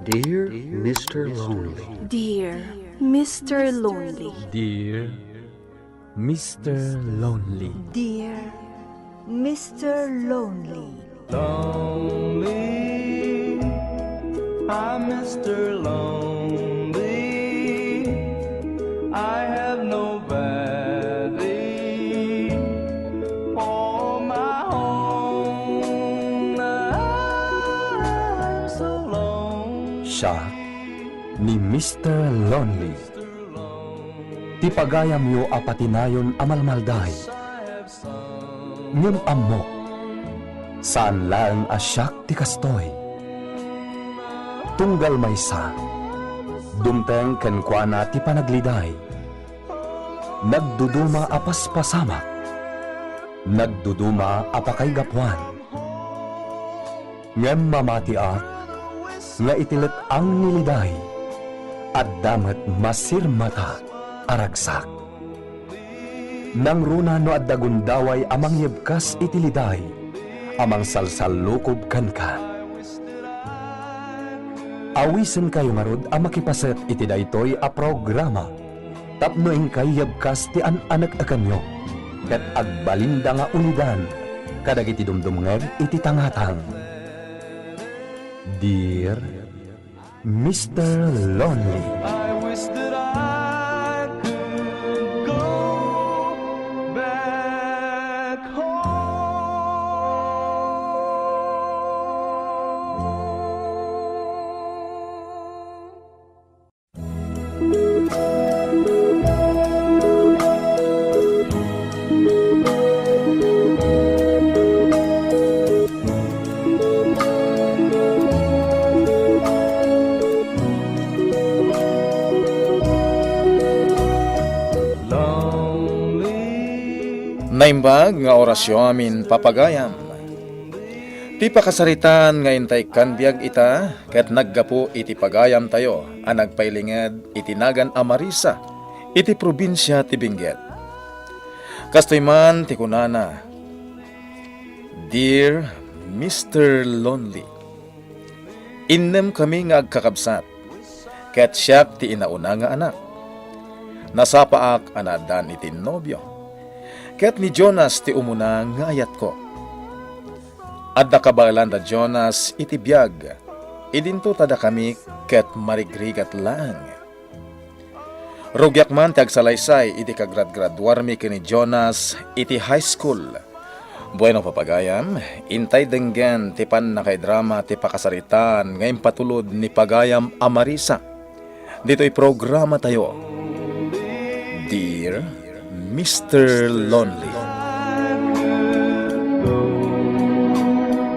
Dear Mr. Lonely. Dear Mr. Lonely. Dear Mr. Lonely. Dear Mr. Lonely. Lonely, I'm Mr. Lonely. I have nobody for my own. I'm so lonely. Siya ni Mr. Lonely. Ti pagayam yo apatinayon amalmalday. Ngem amok. Saan lang asyak ti kastoy. Tunggal maysa. Dumteng kenkwana ti panagliday. Nagduduma apas pasamak. Nagduduma apakay gapwan. Ngem mamatiak. Nga itilit ang niliday. At damat masirmata aragsak. Nang runa no at dagundaway amang yebkas itiliday. Amang salsalukob kanka. Awisen kayo marud ang makipaset iti daytoy a programa. Tapno ing kayabkas ti an-anak akanyo. Ket agbalinda nga ulidan. Kadag iti dumdumnger iti tangatang. Dear Mr. Lonely. I wish that I could go back home. Naimbag nga orasyon amin papagayam. Ti pakasaritan nga intay kanbiag ita, ket naggapo iti pagayam tayo, ang nagpailinged iti nagan Amarisa, iti probinsya ti Benguet. Kastoy man ti kunana, Dear Mr. Lonely, innem kami nga agkakabsat, ket siyak ti inauna nga anak. Nasapaak anadan iti nobyo. Ket ni Jonas ti umuna nga ayat ko. Adda kabalan da Jonas iti biyag. Idinto tada kami ket marigrigat lang. Rugyak man ti agsalaysay iti kagrad-graduarmi kini Jonas iti high school. Bueno papagayam, intay denggen ti pan nakay-drama ti pakasaritan ngayon patulod ni Pagayam Amarisa. Dito'y programa tayo. Dear Mr. Lonely.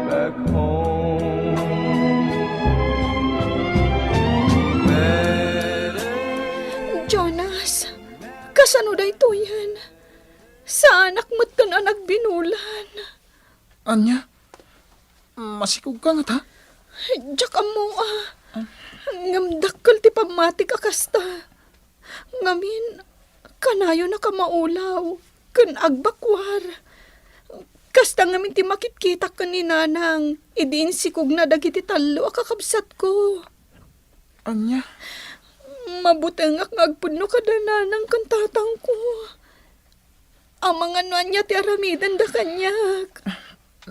Back home. Jonas, kasano da ito yan? Sa anak mo't ka na nagbinulan. Anya? Masikog ka nga ta? Diyak mo ngamdakkel ti pamati ka kasta. Ngamin, kanayo na ka maulaw. Kan agbakwar. Kasta ngamin ti makikita ka ni nanang. Idin sikog na dagiti talo akakabsat ko. Anya? Mabuteng ak ngagpuno ka da nanang kantatang ko. Ang mga nuanya ti aramidan da kanyak.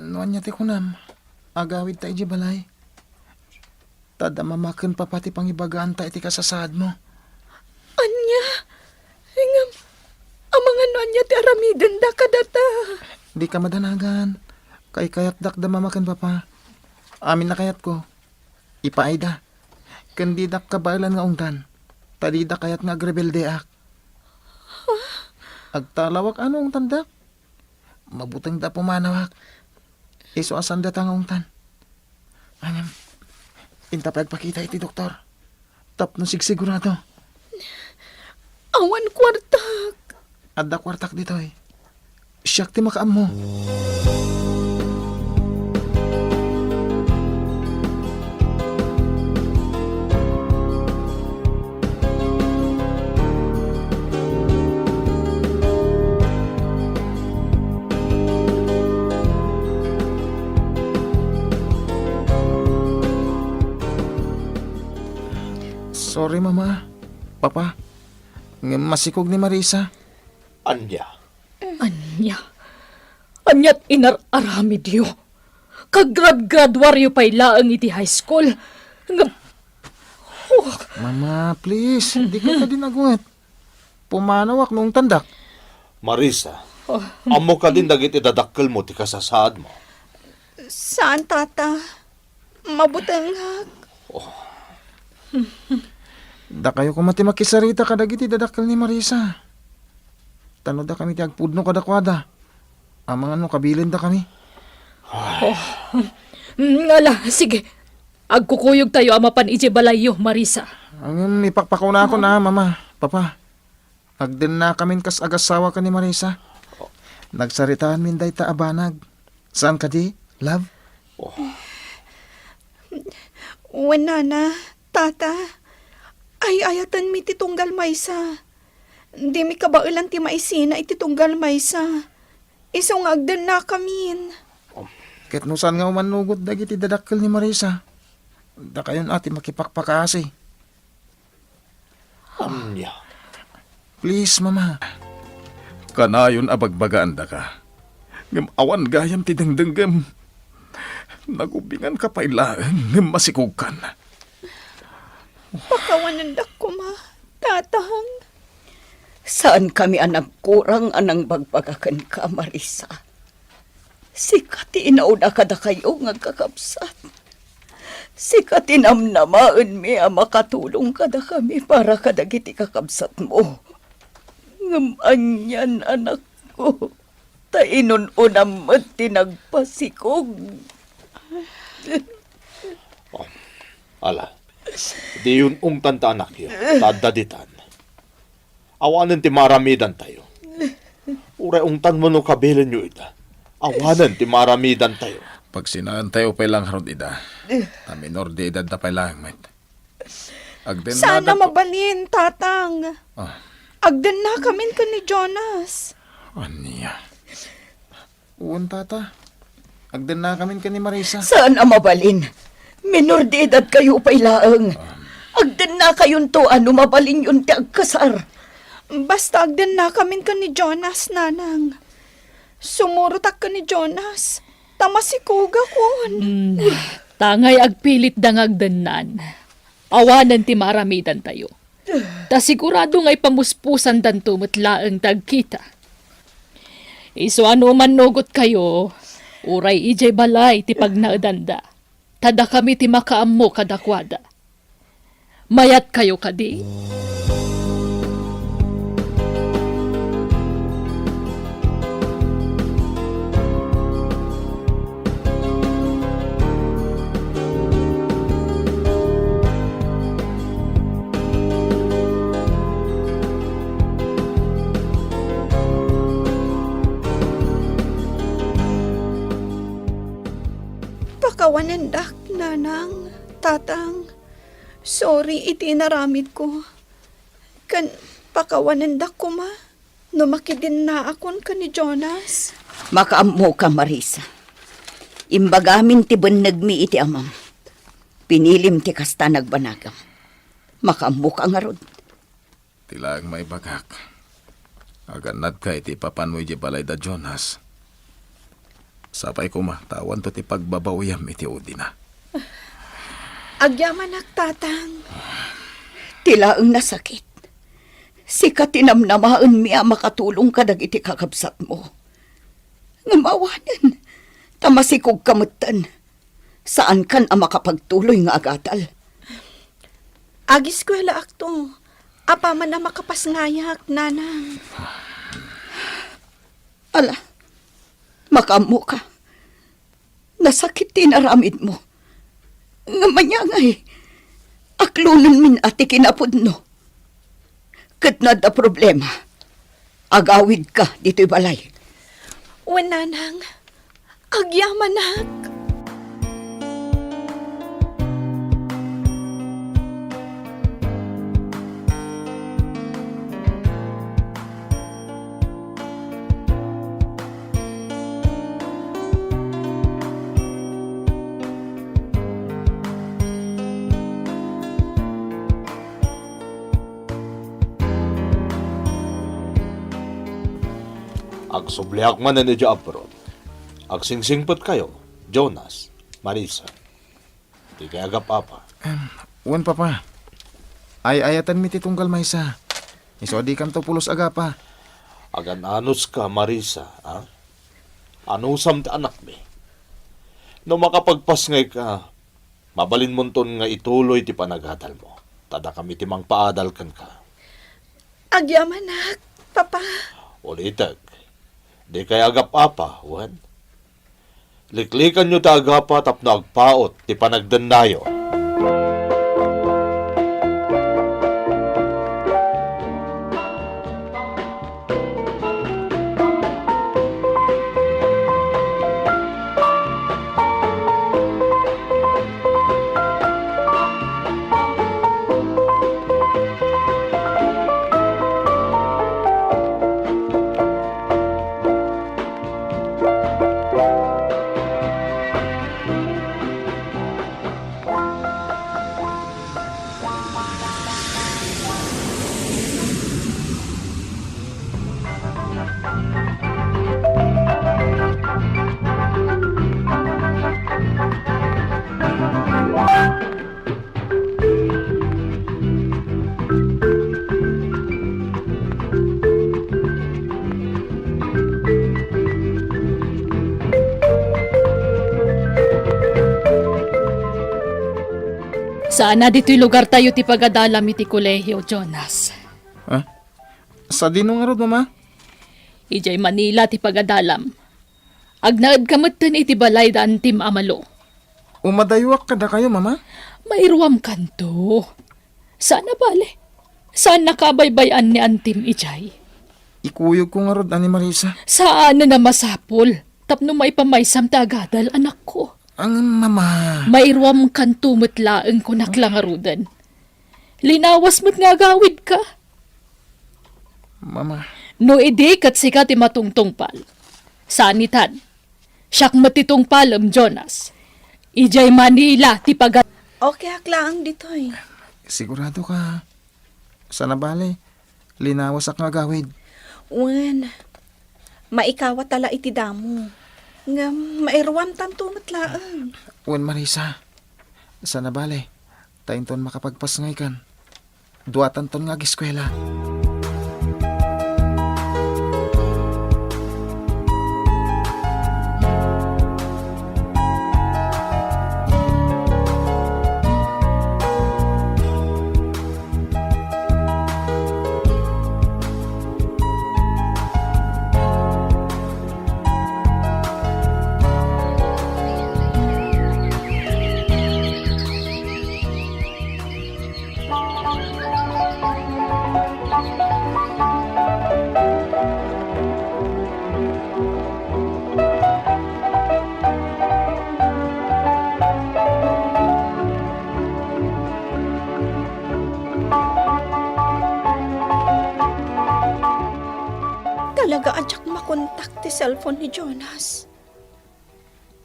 Nuan niya ti kunam. Agawid tayo di balay. Tada mamakan pa pati pangibagaan ta iti kasasad mo. Anya? Ingam, ang mga nuanya ti aramidan da kadata. Di ka madanagan. Kay kayat dak da mamakan papa. Amin na kayat ko. Ipaayda. Kandi dak kabailan nga ungdan. Tadi da kayat nga agrebeldeak. Agtalawak anong tandak? Mabuteng da pumanawak. Iso asan da tang ungtan. Anam, inta pagpakita iti doktor. Tap no sigsigurado. Awan kwartak. Adda kwartak dito eh. Siyak ti makaam mo. Sorry, Mama. Papa. Masikog ni Marisa. Anya. Anyat inar-aramid yo. Kagrad-graduaryo pa'y laang iti high school. Mama, please. Hindi ka din agwat. Pumanawak nung tandak. Marisa, amo ka din dagit idadakkel mo ti kasasaad mo. Saan, tata? Mabutanghag. Da kayo kumati makisarita kadagiti dadakkel ni Marisa. Tano da kami ti agpudno kadakwada. Amang ano kabilin da kami. Ngala, sige. Agkukuyog tayo amapan ije balayo, Marisa. Ang ipakpakaw na ako na, Mama. Papa. Agden na kamin kas agasawa ka ni Marisa. Nagsaritaan min day ta abanag. Saan ka di, love? Wala na, tata. Ay, ayatan mi titunggal maysa. Di mi kabailan ti maisina ititunggal maysa. Isong agdan na kamin. Ket no saan nga umanugod dagiti dadakkel ni Marisa. Da kayon ati makipakpakasi. Anya. Please, Mama. Kanayon abagbagaan da ka. Ngam awan gayam ti dengdenggem. Nagubingan ka pa ilaan ngam masikog kan. Pakawanan da ko, ma. Tatang. Saan kami anang kurang anang bagbagakan ka, Marisa? Sikati inauna kada kayo nga kakabsat. Sikati namnamaan mi ang makatulong kada kami para kadagiti kakabsat mo. Ngamanyan, anak ko. Tainon unam at tinagpasikog. Ala, di yun ungtan ta anak yun. Tadaditan. Awanan ti maramidan tayo. Uray ungtan mo no kabilan nyo ita. Awanan ti maramidan tayo. Pag sinaan tayo pa lang harod ida. Na minor de edad na pa lang, mate. Agden Sana na mabalin, tatang. Agdan na kamin ka ni Jonas. Anya. Uwan, tata. Agden na kamin ka ni Marisa. Saan ang mabalin? Minor de edad kayo pa'y laang. Agdan na kayon to, ano mabalin yun ti agkasar. Basta agdan na kamin ka ni Jonas, nanang. Sumurutak ka ni Jonas. Tamasikuga kon. Tangay agpilit dangagdanan. Awanan ti maramidan tayo. Ta sigurado nga'y pamuspusan danto matlaang tagkita. Iso ano man nugot kayo, uray ijay balay ti pagnaadanda. Tada kami ti makaammo kadakwada. Mayat kayo kadi. Pakawanendak, nanang, tatang. Sorry, itinaramid ko. Kan pakawanendak ko, ma. Numakidin na akon ka ni Jonas. Makaammo ka, Marisa. Imbagamin ti nagmi iti amam. Pinilim ti kasta nagbanagam. Makaammo ka nga rod. Tilaang may bagak. Aganad ka iti papan mo iti balay da Jonas. Sapay ko tawan to ti pagbabawiyam iti Udina. Agyaman tatang. Tilaang nasakit. Sika tinamnamaan miya makatulong ka iti kakabsat mo. Ngamawanan. Tamasikog kamutan. Saan kan ang makapagtuloy nga agatal? Agiskwela akto. Apa man na makapasngayak, nanang. Ala, makamu ka. Nasakit tinaramid mo. Ngamanyangay, aklunan min ati kinapod no. Katnad na problema. Agawid ka dito'y balay. Nanang, agyamanak. Agsubliak man na niya abroad. Agsingsingpot kayo, Jonas, Marisa. Di kaya agap-apa. Wan papa. Ay-ayatan mi ti tunggal maysa. Iso di kam to pulos aga pa. Agan anos ka, Marisa, ha? Anusam ti anak mi. No makapagpasngay ka, mabalin mo ton nga ituloy ti panagadal mo. Tada kami ti mang paadal kan ka. Agyaman nak, papa. Ulitag, di kaya agap-apa, wan. Liklikan nyo ta agapa tapno agpaot ti panagdandayo. Sana dito'y lugar tayo ti pagadalam iti kolehiyo, Jonas. Ha? Sa dinong arod, mama? Ijay Manila ti pagadalam. Agnaad kamatan iti balay daan tim amalo. Umadaywak kada kayo, mama? Mairuam kanto. Sana bale. Saan nakabaybayan ni Antim Ijay? Ikuyog ko nga rod, ani Marisa. Saan na masapol? Tapno may pamaysam tagadal, anak ko. Ang mama. Mairuam kanto matlaang ko naklangarudan. Linawas mo't nga gawid ka. Mama. No ide kat sika ti matungtungpal. Sanitan. Siyak matitungpal Jonas. Ijay Manila ti pag... Okay, aklang ditoy. Sigurado ka. Sana bale. Linawas ak nga gawid. Wen, maikawa tala iti damo. Nga mairwam tanto matlaan. Wen Marisa. Sana bale. Tayin ton makapagpasngay kan. Duatan ton nga giskwela. Talaga adyak makontak ti cellphone ni Jonas.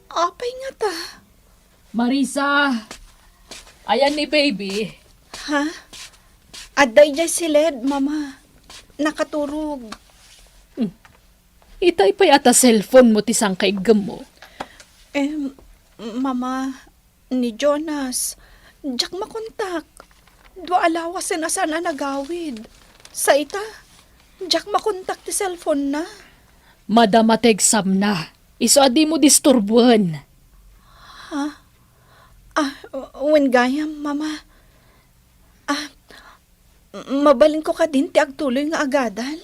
Apay nga ta. Marisa! Ayan ni baby. Ha? Aday jay silid, mama. Nakaturog. Itay pa'y ata cellphone mo ti sangkay mo. Mama, ni Jonas, jak makontak. Dua alawas na sana nagawid. Sa ita, jak makontak ti cellphone na. Madamateg sam na. Iso adi mo disturbuhan. When gayam, mama. Mabalin ko ka din ti agtuloy nga agadal.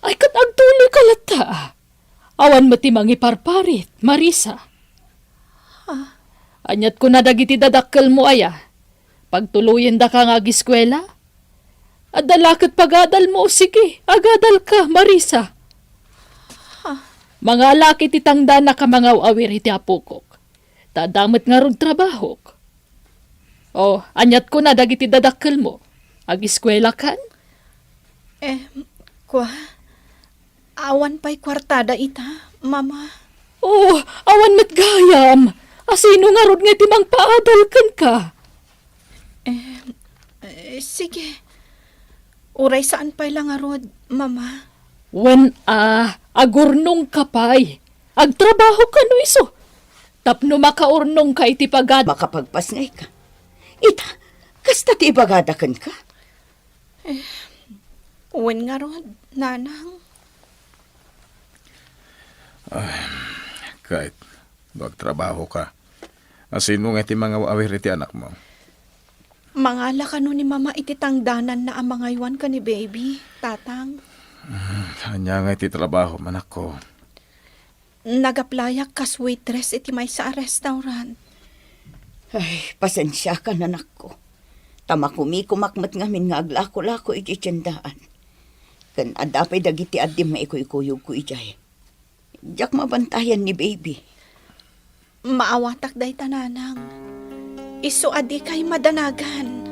Ay kat agtuloy kalata. Awan mo ti mangiparparit, Marisa. Anyat ko na dagiti dadakkel mo aya. Pagtuluyin da ka nga giskwela. Adalakit pagadal mo, sige, agadal ka, Marisa. Mga laki ti tangda na kamangaw awir iti apukok. Tadamot nga rod trabahok. O, anyat ko na dagiti dadakkel mo. Agiskwela kan? Awan pa'y kwartada ita, mama. Oh, awan met gayam. Asino nga rod nga timang paadal kan ka? Sige. Uray saan pa'y lang arod, mama. When agurnong kapay, agtrabaho ka no iso. Tapno makaurnong ka iti pagad. Makapagpasngay ka. Ita, kasta ti ibagadakan ka. Uwan nga rod, nanang. Kahit magtrabaho ka. Asino nga iti mga awir iti anak mo? Mangala ka no ni mama iti tangdanan na ang mga iwan ka ni baby, tatang. Kanya nga iti trabaho, manak ko. Nagaplayak kas waitress iti may sa restaurant. Ay, pasensya ka, nanak ko. Tamakumi kumakmat ngamin nga aglako-lako iti tiyandaan. Kan adapay dagiti adim maikoy-kuyog ko ijay. Diyak mabantayan ni baby. Maawatak day tananang. Isu adi kay madanagan.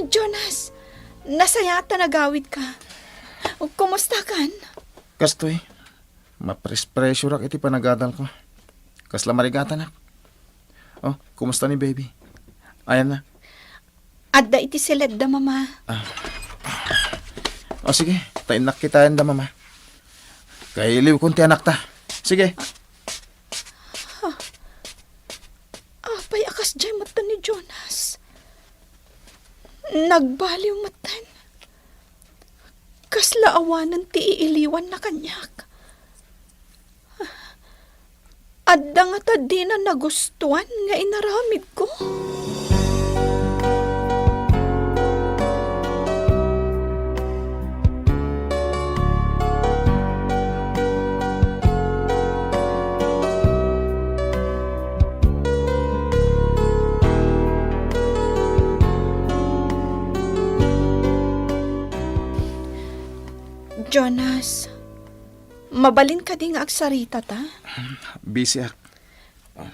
Jonas, nasayata nagawid ka. Kumusta kan? Kastoy, mapres-pressure ak iti panagadal ko. Kasla marigata na. Oh, kumusta ni baby? Ayan na. Adda iti silid da mama. O sige, tainak kita yan da mama. Kailiw kunti anak ta. Sige. Apay akas jay mata ni Jonas. Nagbaliw matan. Kasla awanan ti iiliwan na kanyak. Adda nga ta di na nagustuhan nga inaramid ko. Jonas, mabalin ka di nga agsarita ta? Busy ak.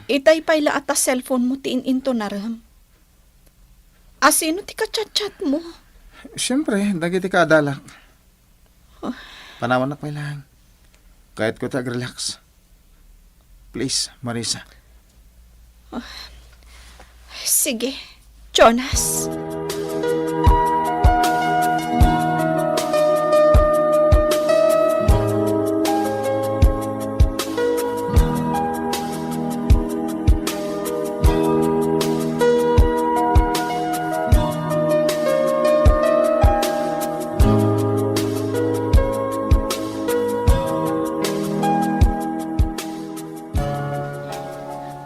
Itay payla ata cellphone mo tiin into naram. Asino ti ka-chat-chat mo? Siyempre, dagiti ka adalak. Panawan na lang. Kahit ko tag-relax. Please, Marisa. Sige, Jonas.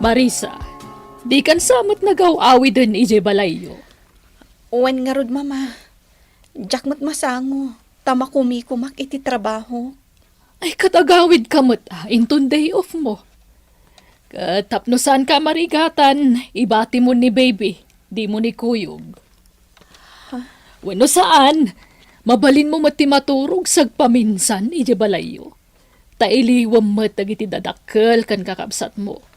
Marisa, di kan samot nagaw-awi din ije balayo. Uwan nga rod, mama. Jakmat masango. Tama kumikumak iti trabaho. Ay katagawid kamot intun day off mo. Katapno saan ka marigatan, ibati mo ni baby, di mo ni kuyog. Wano saan, mabalin mo mati maturog sagpaminsan ije balayo. Tailiwam matag iti dadakkel kan kakabsat mo.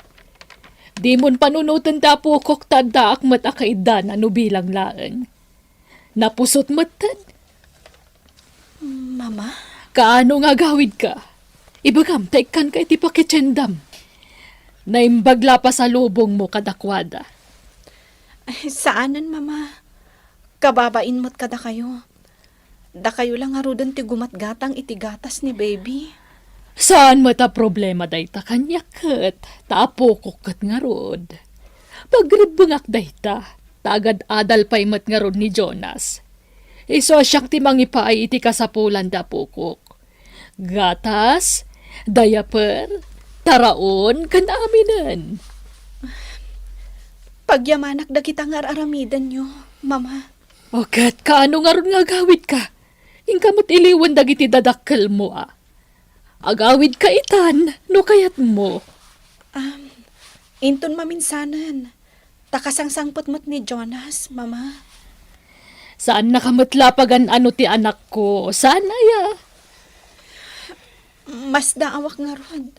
Di mon panunutan tapo kok tadda akmat akaida na nubilang laeng. Napusot matad. Mama? Kaano nga gawid ka? Ibagam, taikan ka iti pakitsendam. Naimbagla pa sa lubong mo kadakwada. Ay, saanan, mama? Kababain mo't kada kayo. Da kayo lang arudan ti gumatgatang iti gatas ni baby. Saan mata problema dayta kanyaket? Tapo kukat nga rod. Pagribungak dayta, tagad adal pa'y mat nga rod ni Jonas. Iso asyak ti mangipaay iti kasapulan da pukok. Gatas, diaper, taraon, kan aminan. Pagyamanak da kita nga aramidan nyo, mama. O kat, kaano nga ron nga gawid ka? Ingkamot iliwan dagiti dadakkel mo Agawid ka itan, no kayat mo. Inton maminsanan. Takasangsangpot mo't ni Jonas, mama. Saan nakamatlapagan ano ti anak ko? Sana ya. Mas daawak nga rod.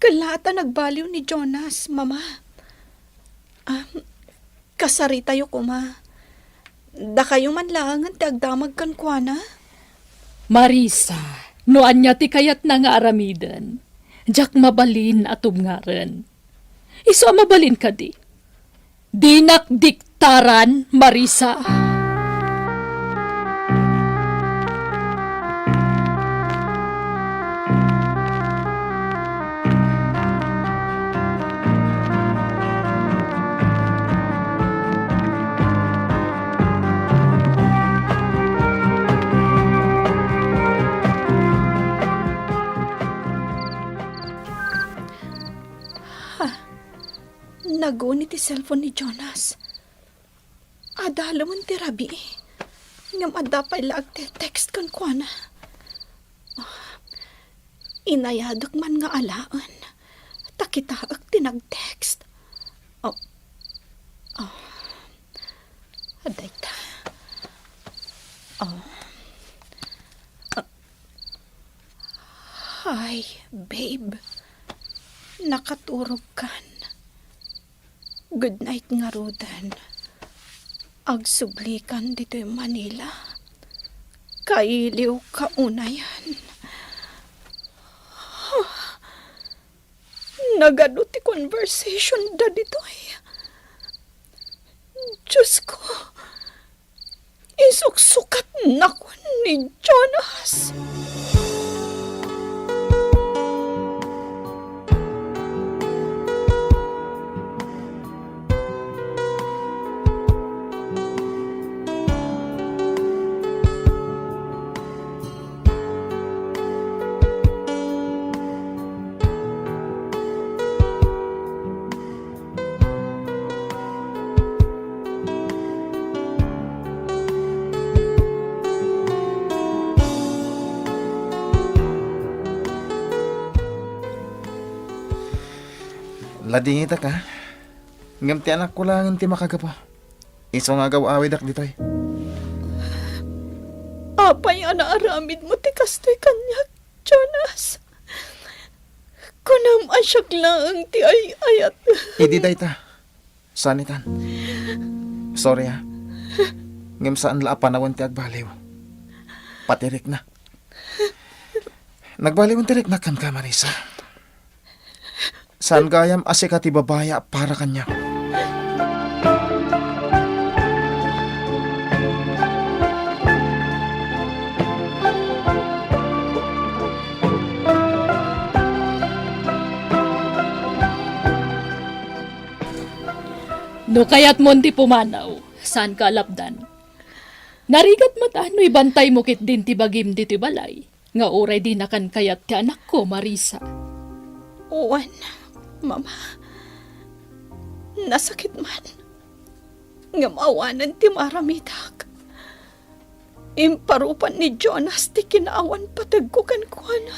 Kalata nagbaliw ni Jonas, mama. Kasari tayo ko, ma. Da kayo man lang ang tagdamag kan kwa na. Marisa, noan niya ti kayat na nga aramidan. Jak mabalin atum nga rin. Iso mabalin ka di. Dinak diktaran, Marisa. Nagunit ti cellphone ni Jonas. Adala man ti Rabi. Ngam adapay laag ti text kan kwa na. Inayadak man nga alaan. Takitaak ti nag-text. Aday ta. Hi, babe. Nakaturog kan. Good night nga rodan. Agsublikan dito yung Manila. Kailiw ka unayan. Nagano ti conversation da dito eh. Diyos ko. Isuksukat na ko ni Jonas. Ladingita ka. Ngam ti anak ko lang ti makagapo. Iso nga gaw-awidak ditoy. Apay anaaramid mo ti kastoy kanyak, Jonas. Kunam asyak lang ti ayat. Idi day ta. Sanitan. Sorry ha. Ngam saan la panawan ti agbaliw. Patirik na. Nagbaliw ang tirik na kan ka, Marisa. Saan gayam asika ti babaya para kanya. No kaya't monti pumanaw, saan ka alapdan? Narigat matano'y bantay mo kit din ti bagim diti balay, nga oray di nakan kayat ti anak ko, Marisa. Uwan, mama. Nasakit man. Nga maawanan ti maramidak. Imparupan ni Jonas ti kinaawan patagkukan ko na.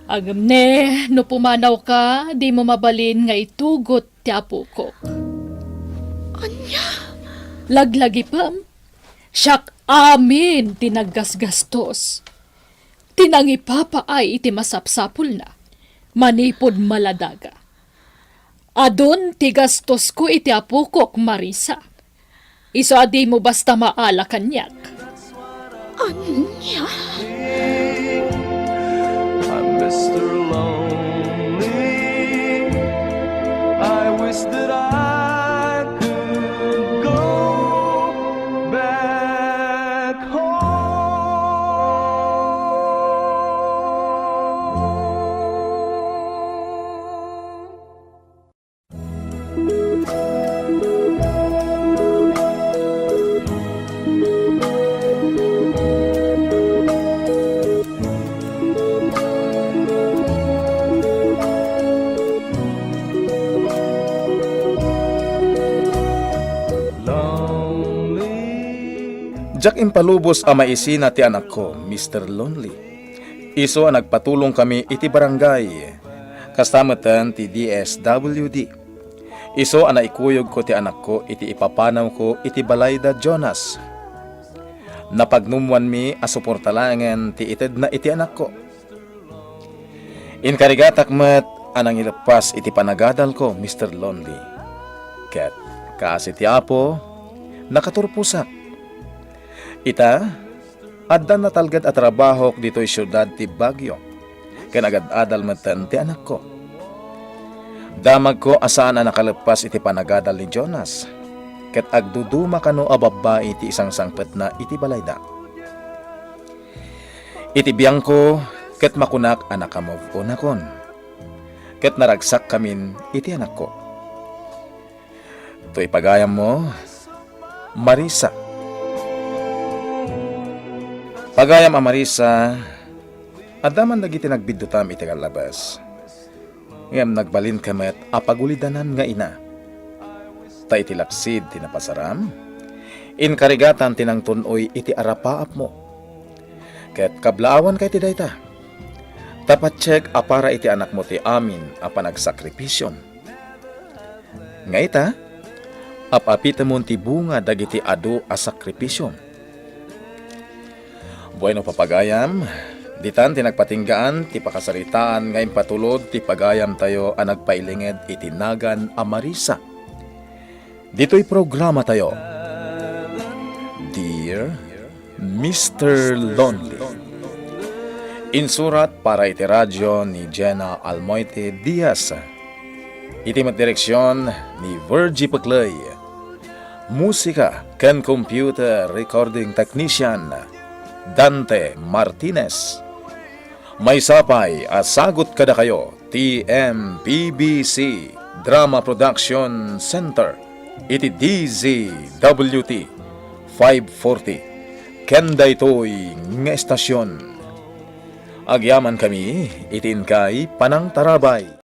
Agam ne, no pumanaw ka, di mo mabalin nga itugot ti apo ko. Anya? Laglagi pam, siyak amin tinaggasgastos. Tinangipapaay iti masapsapul na, manipod maladaga. Adon ti gastos ko iti apukok, Marisa. Iso adi mo basta maala kanyak. Anya? I'm Mr. Lonely. I wish that I could go back home. Jak impalubos ang maisina ti anak ko, Mr. Lonely. Iso ang nagpatulong kami iti barangay. Kastamatan ti DSWD. Iso ang naikuyog ko ti anak ko iti ipapanaw ko iti balay da Jonas. Napagnumuan mi asuportalangan ti ited na iti anak ko. Inkarigatak met anang ilapas iti panagadal ko, Mr. Lonely. Ket kaasi ti Apo, nakaturpusak. Ita, addan na talgad at trabaho dito'y syudad ti Baguio. Ken agad-adal metten ti anak ko. Damag ko asaan na nakalepas iti panagadal ni Jonas. Ket agduduma kano a babae iti isang sangpet na iti balayda. Iti biyang ko, ket makunak anak kamove o nakon. Ket naragsak kamin iti anak ko. To'y pagayam mo, Marisa. Pagayam a Marisa, adaman dagiti nagbidutam iti kalabas. Ngem nagbalin kamet apagulidanan nga ina. Ta iti laksid tinapasaram, inkarigatan tinang tunoy iti arapaap mo. Ket kablaawan kay ti dayta. Tapatsek apara iti anak mo ti amin a panagsakripisyon. Nga ita, apapita mo ti bunga dagiti adu a sakripisyon. Bueno papagayam, ditan tinagpatinggaan ti pakasaritaan nga impatulod ti pagayam tayo a nagpailinged iti nagan a Marisa. Dito'y programa tayo. Dear Mr. Lonely. Insurat para iti radyo ni Jenna Almoite Diaz. Iti direksyon ni Virgie Paclay. Musika ken computer recording technician Dante Martinez. May sapay asagot kada kayo TMPBC Drama Production Center iti DZWT 540 kenda ito'y nga estasyon. Agyaman kami itin kay Panang Tarabay.